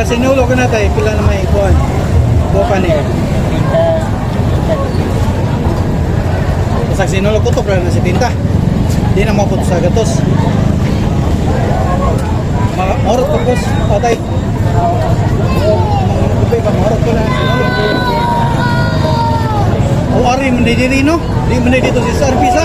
Pagka sinulo ka na tayo, pila na may ikuan. Buka niya. Pasag sinulo ko to, pero na si tinta. Di na mapot sa gatos. Maurot ko pos, patay. Maurot ko na sinulo. O ari, mandi diri no? Di mandi dito si service ha?